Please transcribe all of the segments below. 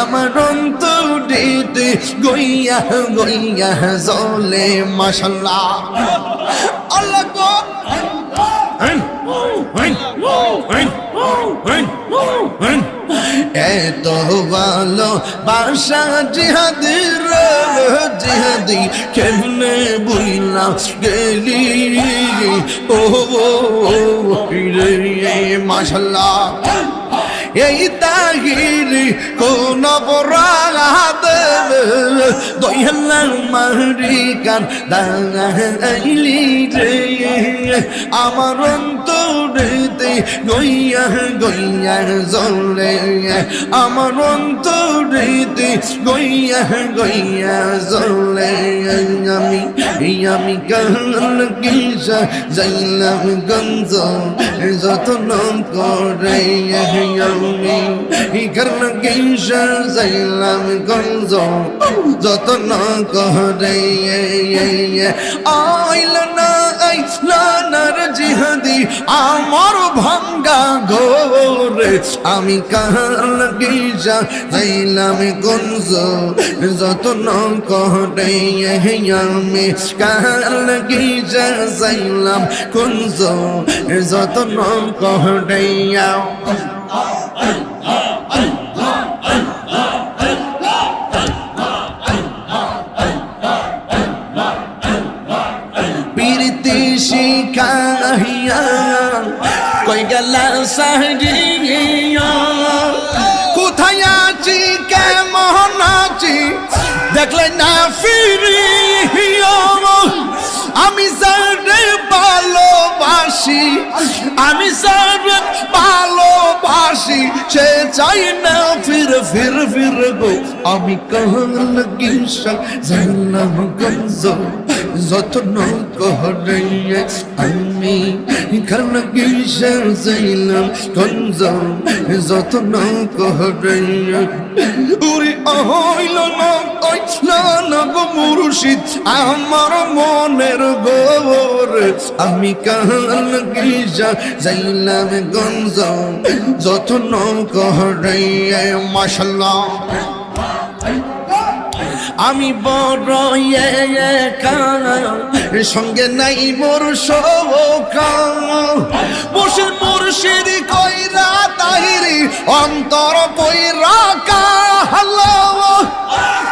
আমার অন্তরেতে গইয়া গইয়া জ্বলে মাশাআল্লাহ আল্লাহ গো এত ভালো বাসা জিহাদের জিহাদি কেমনে বুইলা গেলি ও রে মাশাআল্লাহ এই তাহিরি কোন অপরাধ দয়াল মারি কান দাইলি রে আমার অন্তরেতে গইয়া গইয়া জ্বলে আমার অন্তরেতে গইয়া গইয়া জ্বলে আমি কাল কিসা যাইলাম গঞ্জ যতন করে কারণ কিসা যাইলাম গঞ্জ যতন করে আইল না আইলানার জিহাদি আমার ভাঙ্গা ঘরে আমি কাল কিসা যাইলাম গঞ্জ যতন করে আমি কাল কিসা যাইলাম গঞ্জ যতন করে প্রীতি শিখাইয়া কই গেলা সাহিয়া কোথায় আছি কেমন আছি দেখলে না ফিরিয়া আমি সারে ভালোবাসি আমি সারে ভালোবাসি সে চাই না ফির ফির ফির গো আমি কাল কিসা যাইলাম গঞ্জ যতন করে আমি কাল কিসা যাইলাম গঞ্জ যতন করে উরি হইল না গো মুর্শিদ আমার মনের গোর আমি কাল কিসা যাইলাম গঞ্জ যতন করে মাশাআল্লাহ আমি বড় একা সঙ্গে নাই মোর সখা বসে মুর্শিদ কইরা তাহিরি অন্তর কইরা কালো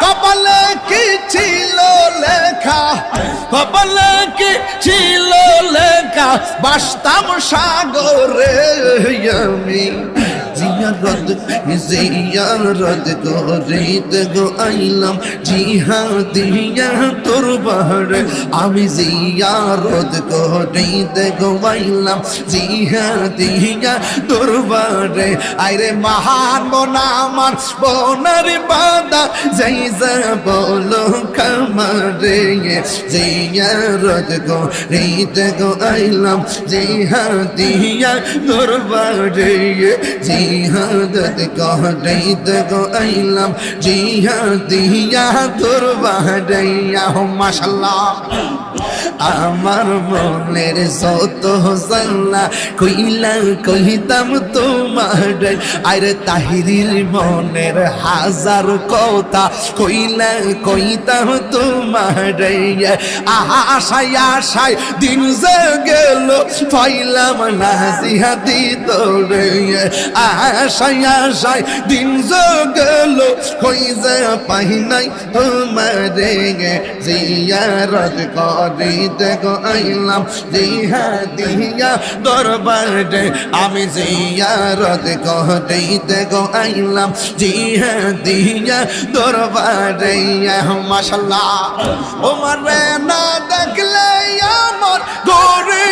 কপালে কি ছিল লেখা কপালে কি ছিল লেখা বাসতাম সাগরে আমি জিয়ারত করিতে গো আইলাম জিহাদিয়া তোর বাহারে আমি জিয়ারত করিতে গো আইলাম জিহাদিয়া তোর বাহারে আইরে মহান বোনা আমার বোনার বাদা যাই যা বলো খামারে জিয়ারত করিতে গো আইলাম জিহাদিয়া তোর বাহারে জিহাদত করিতে গো আইলাম জিহাদিয়া তোর বাহারাইয়া মাশাআল্লাহ আমার মনের যত জানলা কইলা কইতাম তোমার আরে তাহিরির মনের হাজার কথা কইলা কইতাম তোমার আশায় আশায় দিন যে গেল পাইলাম না জিহাদি তোরে আশায় আশায় দিন যে গেল কই যে পাই নাই তোমারে জিয়ারত করিতে গো আইলাম জিহাদিয়া দরবারে আমি জিয়ারত করিতে গো আইলাম জিহাদিয়া দরবারে মাশাআল্লাহ ওমরে না দেখলে আমার গোরে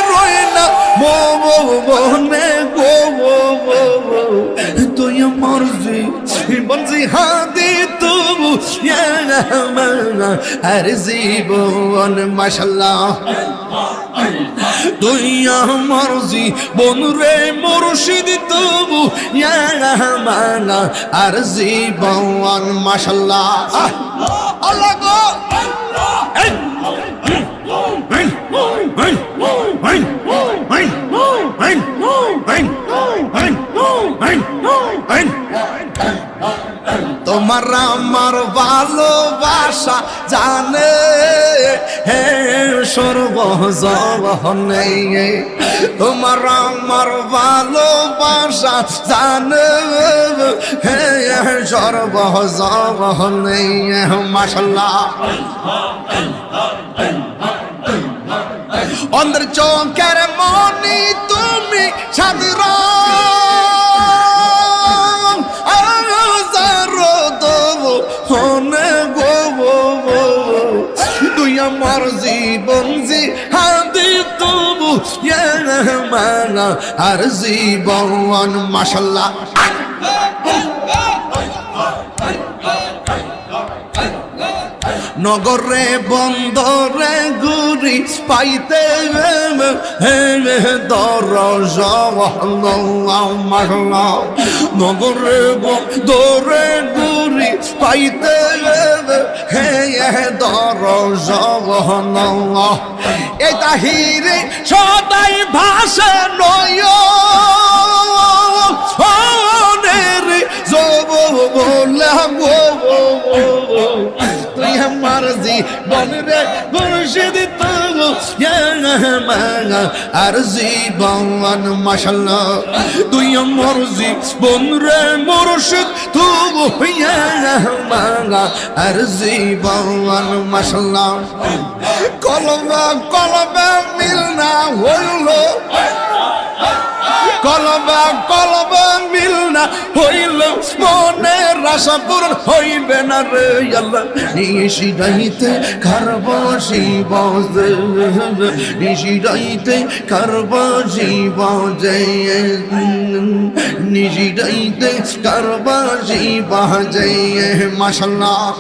রয় না মনে গো তুই মরজি বলছি হাদি তবু আর জীবন মাশাআল্লাহ তুই আমার জীবন রে মুর্শিদ তবু আর জীবন মাশাআল্লাহ আল্লাহ গো তোমার আমার ভালোবাসা জানে হে সর্বজনে, তোমার আমার ভালোবাসা জানে হে সর্বজনে। মাশাআল্লাহ অন্ধের চোখের মনি তুমি সাদর তুই আমার জীবন জিহাদি তবু মানা আর জীবন। মাশাআল্লাহ নগরে বন্দরে ঘুরি পাইতে দরজ। নগরে বন্দরে ঘুরি পাইতে দরজ। এই তাহিরে সদাই ভাষা নয় জব বললাম তুই আমার জীবন রে মুর্শিদ তবু আর জীবন। মাশাআল্লাহ তুই আমার জীবন রে মুর্শিদ তবু আর জীবন। মাশাআল্লাহ কলবে কলবে মিল না হইল, কলবে কলবে মিল না হইল, মনের আশা পূরণ হইবে না রে আল্লাহ। নিশিরাইতে কারব শিব নিশিরাইতে কারব শিব জয়, নিশিরাইতে কারব শিব জয়। মাশাআল্লাহ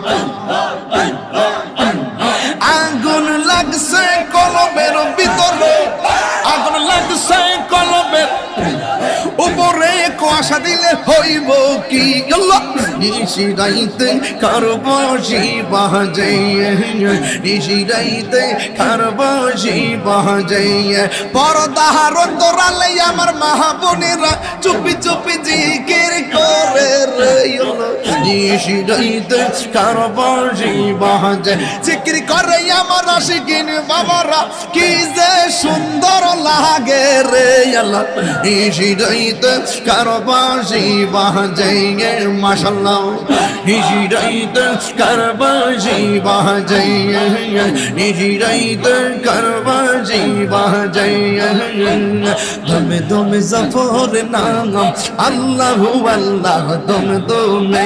আগুন লাগছে কলবের ভিতরে, আগুন লাগছে কলবের উপরে, কুয়াশা দিলে হইব কি আল্লাহ। নিশিরাইতে কারব শিব জয়, নিশিরাইতে কারব শিব জয়। পর্দার অন্তরালে আমার মাহবুনেরা চুপি চুপি জিকির করে রে আল্লাহ। নিশিরাইতে কারব শিব জয়, জিকির করে আমার আশিকিন বাবারা, কি যে সুন্দর লাগে রে আল্লাহ। নিশিরাইতে কারব শিব জয়। মাশাআল্লাহ নিশিরাইতে কারব শিব জয়, নিশিরাইতে কারব শিব জয়। দমে দমে জফর নাম আল্লাহু আল্লাহ, দমে দমে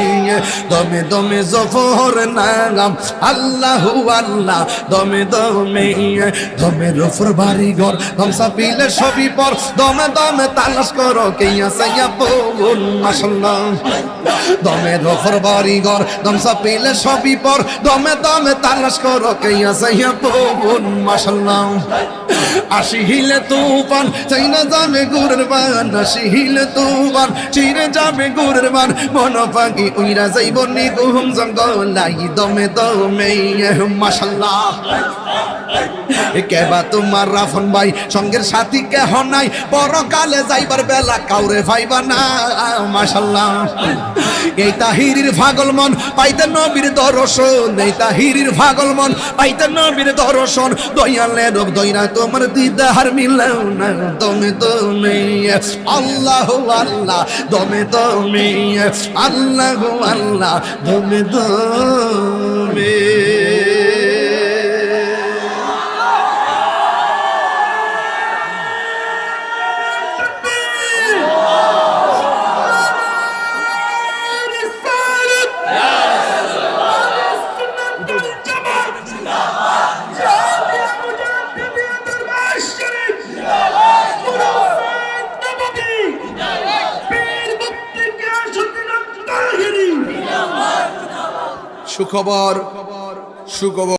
দমে দমে জফর নাম আল্লাহু আল্লাহ, দমে দমে দমে রফর বাড়ি ঘর দমসা পিলে সবই পর, দমে দমে তালাশ করো কে আছে আপন। মাশাআল্লাহ দমে রফর বাড়ি ঘর দমসা পিলে সবই পর, দমে দমে তালাশ করো কে আছে আপন। মাশাআল্লাহ আসিলে তুফান চাইনা যাবে গুরের বান, আসিলে তুফান চিরে যাবে গুরের বান, মন পাখি উইরা যাইব নিগুম জঙ্গলাই, দমে দমে। মাশাআল্লাহ কেবা তোমার রাফন ভাই সঙ্গের সাথী কেহ নাই, পরকালে যাইবার বেলা কাউরে ভাইবা না। মাশাআল্লাহ এই তাহিরির পাগল মন পাইতে নবীর দর্শন, এই তাহিরির পাগল মন পাইতে নবীর দর্শন, দয়ালের দয়রা তোমার দিদার মিলাও না, দমে দমে আল্লাহু আল্লাহ, দমে দমে আল্লাহু আল্লাহ, দমে দমে। সুখবর সুখবর।